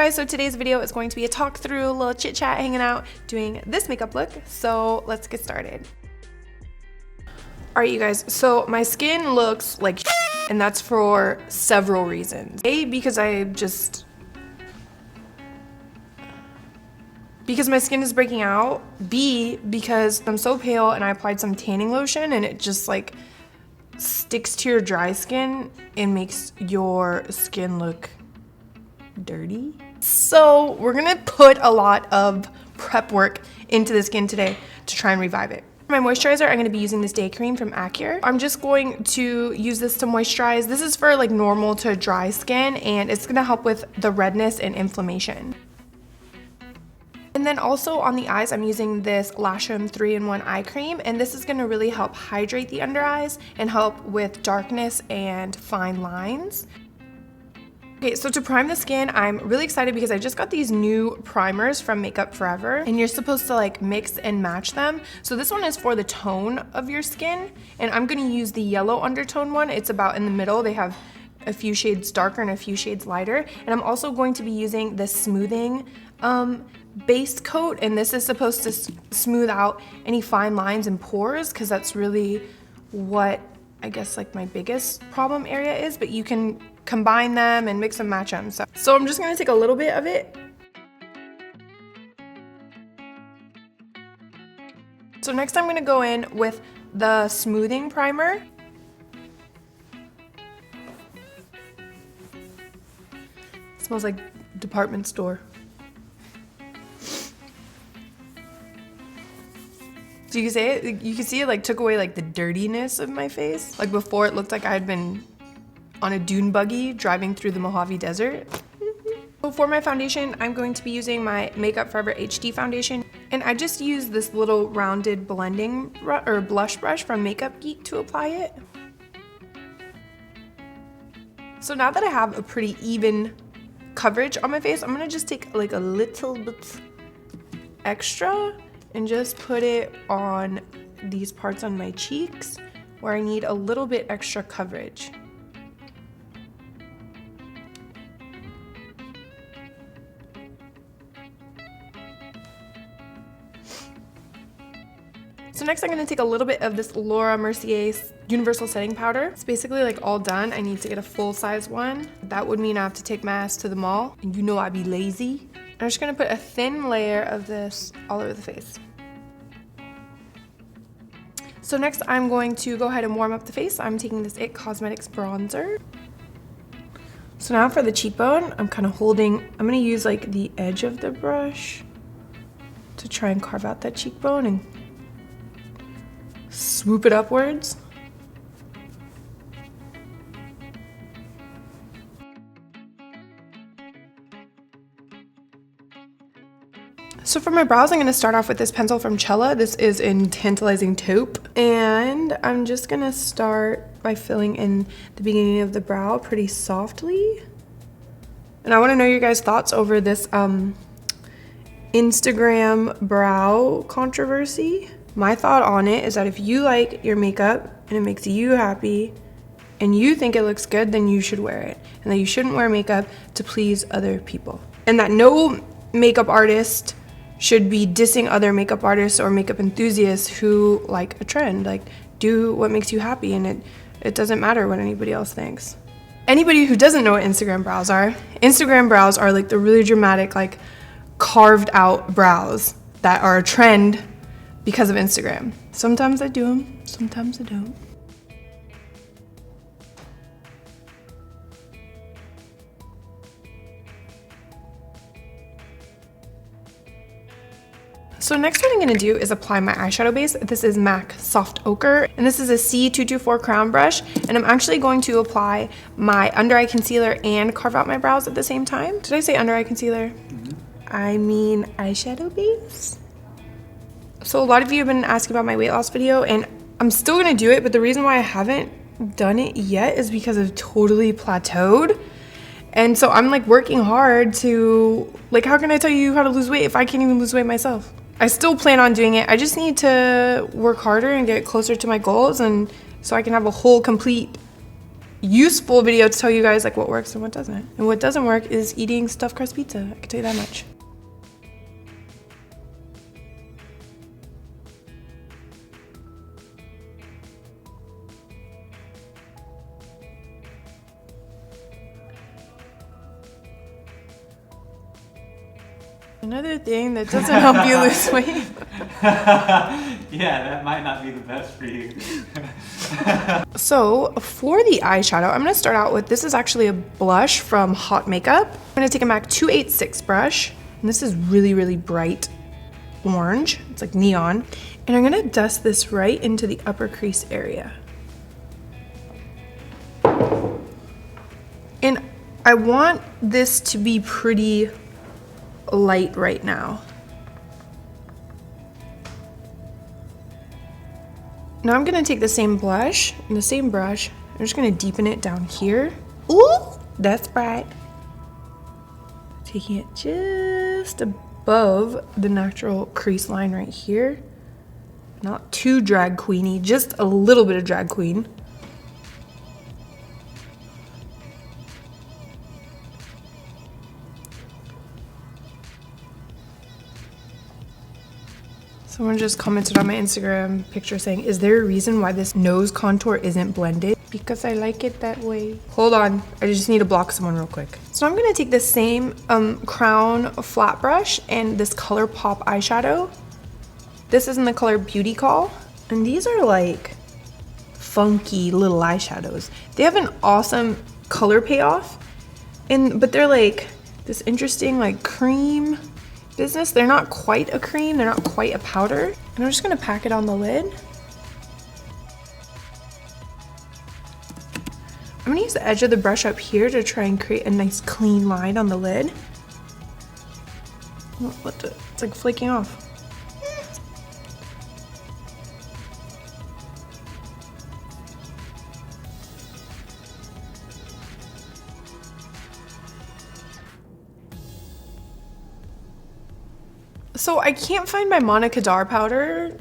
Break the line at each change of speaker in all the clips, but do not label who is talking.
guys, so today's video is going to be a talk through, a little chit chat, hanging out, doing this makeup look. So let's get started. All right, you guys, so my skin looks like and that's for several reasons. A, because my skin is breaking out. B, because I'm so pale and I applied some tanning lotion and it just like sticks to your dry skin and makes your skin look dirty. So we're gonna put a lot of prep work into the skin today to try and revive it. For my moisturizer, I'm gonna be using this day cream from Acure. I'm just going to use this to moisturize. This is for like normal to dry skin and it's gonna help with the redness and inflammation. And then also on the eyes, I'm using this Lash 3-in-1 eye cream, and this is gonna really help hydrate the under eyes and help with darkness and fine lines. Okay, so to prime the skin, I'm really excited because I just got these new primers from Makeup Forever, and you're supposed to like mix and match them. So this one is for the tone of your skin, and I'm gonna use the yellow undertone one. It's about in the middle. They have a few shades darker and a few shades lighter. And I'm also going to be using this smoothing base coat, and this is supposed to smooth out any fine lines and pores, because that's really what I guess like my biggest problem area is, but you can combine them and mix and match them. So I'm just gonna take a little bit of it. So next I'm gonna go in with the smoothing primer. It smells like department store. So you can see it like took away like the dirtiness of my face. Like before it looked like I had been on a dune buggy driving through the Mojave Desert. So for my foundation, I'm going to be using my Makeup Forever HD foundation. And I just use this little rounded blending blush brush from Makeup Geek to apply it. So now that I have a pretty even coverage on my face, I'm gonna just take like a little bit extra and just put it on these parts on my cheeks where I need a little bit extra coverage. So next I'm gonna take a little bit of this Laura Mercier Universal Setting Powder. It's basically like all done. I need to get a full size one. That would mean I have to take my ass to the mall, and you know I'd be lazy. I'm just gonna put a thin layer of this all over the face. So next I'm going to go ahead and warm up the face. I'm taking this IT Cosmetics bronzer. So now for the cheekbone, I'm gonna use like the edge of the brush to try and carve out that cheekbone and swoop it upwards. So for my brows, I'm going to start off with this pencil from Chella. This is in Tantalizing Taupe. And I'm just going to start by filling in the beginning of the brow pretty softly. And I want to know your guys' thoughts over this Instagram brow controversy. My thought on it is that if you like your makeup and it makes you happy and you think it looks good, then you should wear it. And that you shouldn't wear makeup to please other people. And that no makeup artist should be dissing other makeup artists or makeup enthusiasts who like a trend. Like, do what makes you happy, and it doesn't matter what anybody else thinks. Anybody who doesn't know what Instagram brows are like the really dramatic, like carved out brows that are a trend because of Instagram. Sometimes I do them, sometimes I don't. So next what I'm gonna do is apply my eyeshadow base. This is MAC Soft Ocre, and this is a C224 crown brush, and I'm actually going to apply my under eye concealer and carve out my brows at the same time. Did I say under eye concealer? Mm-hmm. I mean eyeshadow base. So a lot of you have been asking about my weight loss video, and I'm still gonna do it, but the reason why I haven't done it yet is because I've totally plateaued. And so I'm like working hard to, like, how can I tell you how to lose weight if I can't even lose weight myself? I still plan on doing it. I just need to work harder and get closer to my goals, and so I can have a whole complete useful video to tell you guys like what works and what doesn't. And what doesn't work is eating stuffed crust pizza. I can tell you that much. Another thing that doesn't help you lose weight.
Yeah, that might not be the best for you.
So for the eyeshadow, I'm gonna start out with, this is actually a blush from Hot Makeup. I'm gonna take a MAC 286 brush, and this is really, really bright orange. It's like neon. And I'm gonna dust this right into the upper crease area. And I want this to be pretty light right now. Now I'm gonna take the same blush and the same brush. I'm just gonna deepen it down here. Ooh, that's bright. Taking it just above the natural crease line right here. Not too drag queeny, just a little bit of drag queen. Someone just commented on my Instagram picture saying, is there a reason why this nose contour isn't blended? Because I like it that way. Hold on, I just need to block someone real quick. So I'm gonna take the same crown flat brush and this ColourPop eyeshadow. This is in the color Beauty Call. And these are like funky little eyeshadows. They have an awesome color payoff, but they're like this interesting like cream business. They're not quite a cream, they're not quite a powder. And I'm just gonna pack it on the lid. I'm gonna use the edge of the brush up here to try and create a nice clean line on the lid. Oh, it's like flaking off. So I can't find my Monica Dar powder,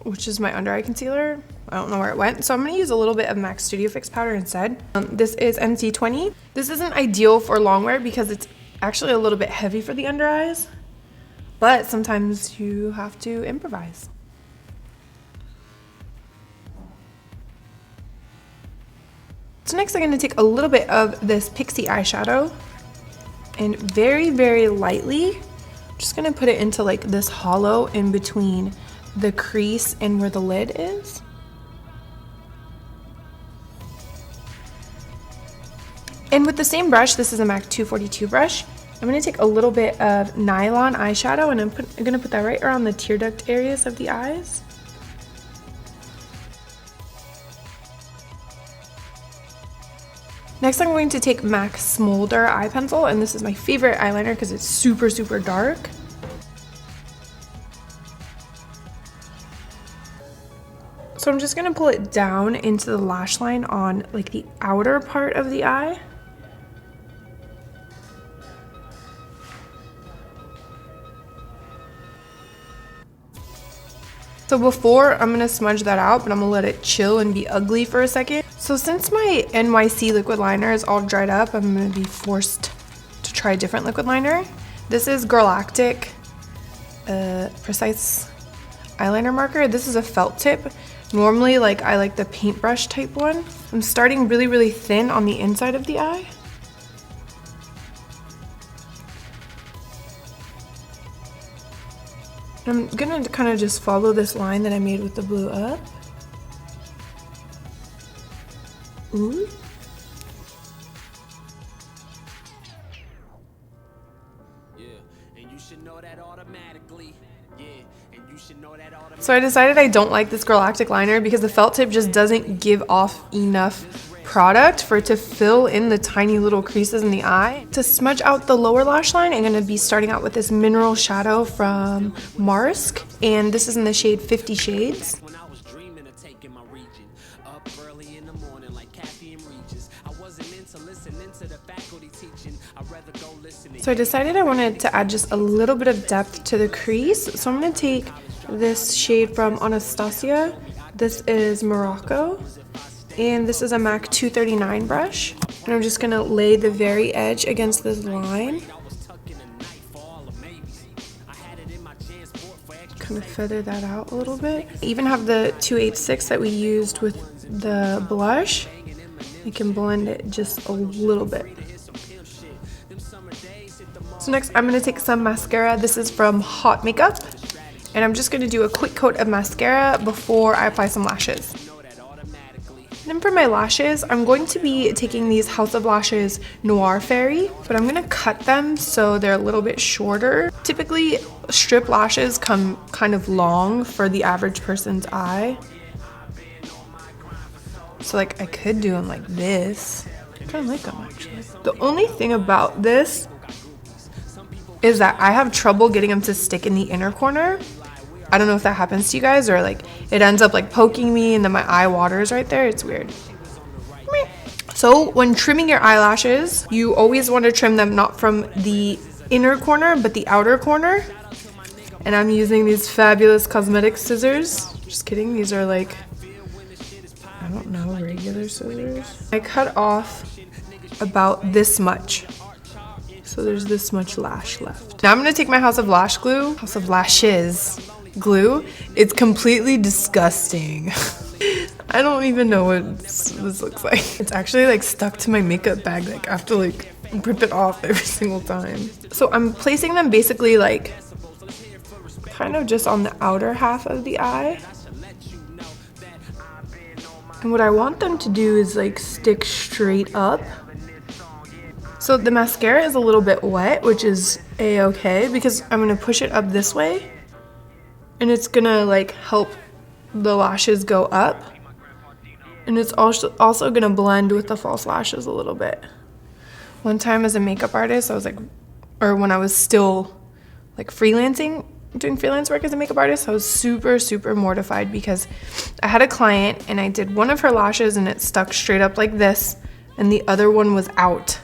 which is my under eye concealer. I don't know where it went. So I'm gonna use a little bit of MAC Studio Fix powder instead. This is NC20. This isn't ideal for long wear because it's actually a little bit heavy for the under eyes, but sometimes you have to improvise. So next I'm gonna take a little bit of this Pixie eyeshadow and very, very lightly, just gonna put it into like this hollow in between the crease and where the lid is. And with the same brush, this is a MAC 242 brush, I'm gonna take a little bit of Nylon Eyeshadow and I'm gonna put that right around the tear duct areas of the eyes. Next, I'm going to take MAC Smolder Eye Pencil, and this is my favorite eyeliner because it's super, super dark. So I'm just gonna pull it down into the lash line on like the outer part of the eye. So before, I'm gonna smudge that out, but I'm gonna let it chill and be ugly for a second. So since my NYC liquid liner is all dried up, I'm gonna be forced to try a different liquid liner. This is Girlactic Precise Eyeliner Marker. This is a felt tip. Normally, I like the paintbrush type one. I'm starting really, really thin on the inside of the eye. I'm gonna kind of just follow this line that I made with the blue up. Ooh. So I decided I don't like this Girlactic liner because the felt tip just doesn't give off enough product for it to fill in the tiny little creases in the eye. To smudge out the lower lash line, I'm going to be starting out with this mineral shadow from Marsk, and this is in the shade 50 Shades. So I decided I wanted to add just a little bit of depth to the crease, so I'm going to take this shade from Anastasia. This is Morocco, And this is a MAC 239 brush. And I'm just gonna lay the very edge against this line. Kind of feather that out a little bit. I even have the 286 that we used with the blush. I can blend it just a little bit. So next I'm gonna take some mascara. This is from Hot Makeup. And I'm just gonna do a quick coat of mascara before I apply some lashes. And then for my lashes, I'm going to be taking these House of Lashes Noir Fairy, but I'm gonna cut them so they're a little bit shorter. Typically, strip lashes come kind of long for the average person's eye. So like I could do them like this. I kind of like them actually. The only thing about this is that I have trouble getting them to stick in the inner corner. I don't know if that happens to you guys or like it ends up like poking me and then my eye waters right there. It's weird. So when trimming your eyelashes, you always want to trim them not from the inner corner but the outer corner. And I'm using these fabulous cosmetic scissors. Just kidding, these are like, I don't know, regular scissors. I cut off about this much. So there's this much lash left. Now I'm gonna take my House of Lashes glue. It's completely disgusting. I don't even know what this looks like. It's actually like stuck to my makeup bag. Like I have to like rip it off every single time. So I'm placing them basically like kind of just on the outer half of the eye. And what I want them to do is like stick straight up. So the mascara is a little bit wet, which is a-okay because I'm gonna push it up this way. And it's gonna like help the lashes go up. And it's also gonna blend with the false lashes a little bit. One time as a makeup artist, I was like, or when I was still like freelancing, doing freelance work as a makeup artist, I was super mortified because I had a client and I did one of her lashes and it stuck straight up like this and the other one was out.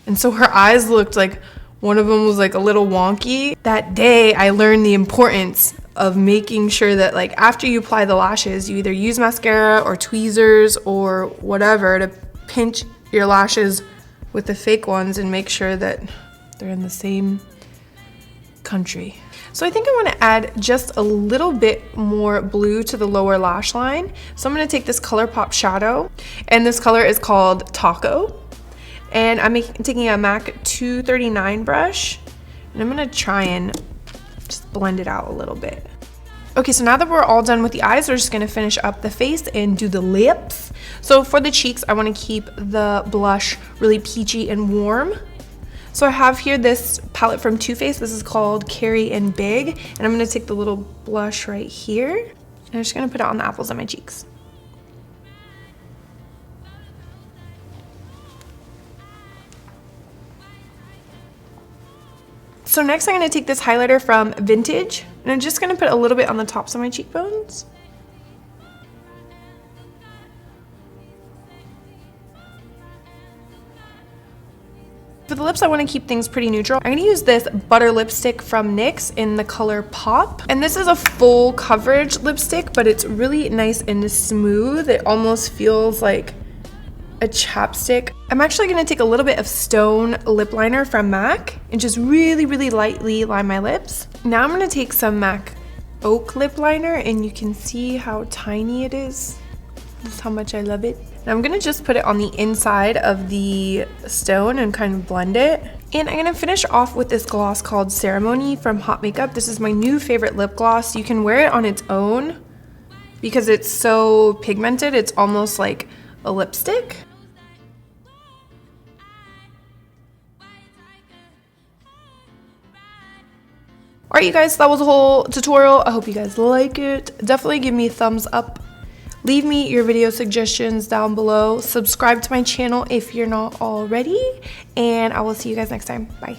And so her eyes looked like one of them was like a little wonky. That day I learned the importance of making sure that like after you apply the lashes, you either use mascara or tweezers or whatever to pinch your lashes with the fake ones and make sure that they're in the same country. So I think I want to add just a little bit more blue to the lower lash line. So I'm going to take this ColourPop shadow and this color is called Taco. And I'm taking a MAC 239 brush and I'm going to try and just blend it out a little bit. Okay, so now that we're all done with the eyes, we're just gonna finish up the face and do the lips. So for the cheeks, I wanna keep the blush really peachy and warm. So I have here this palette from Too Faced. This is called Carrie and Big. And I'm gonna take the little blush right here. And I'm just gonna put it on the apples of my cheeks. So next I'm going to take this highlighter from Vintage and I'm just going to put a little bit on the tops of my cheekbones. For the lips, I want to keep things pretty neutral. I'm going to use this butter lipstick from NYX in the color Pop. And this is a full coverage lipstick, but it's really nice and smooth. It almost feels like a chapstick. I'm actually gonna take a little bit of Stone lip liner from MAC and just really lightly line my lips. Now I'm gonna take some MAC Oak lip liner and you can see how tiny it is. This is how much I love it. And I'm gonna just put it on the inside of the stone and kind of blend it. And I'm gonna finish off with this gloss called Ceremony from Hot Makeup. This is my new favorite lip gloss. You can wear it on its own because it's so pigmented. It's almost like a lipstick. Alright you guys, that was the whole tutorial. I hope you guys like it. Definitely give me a thumbs up. Leave me your video suggestions down below. Subscribe to my channel if you're not already. And I will see you guys next time. Bye.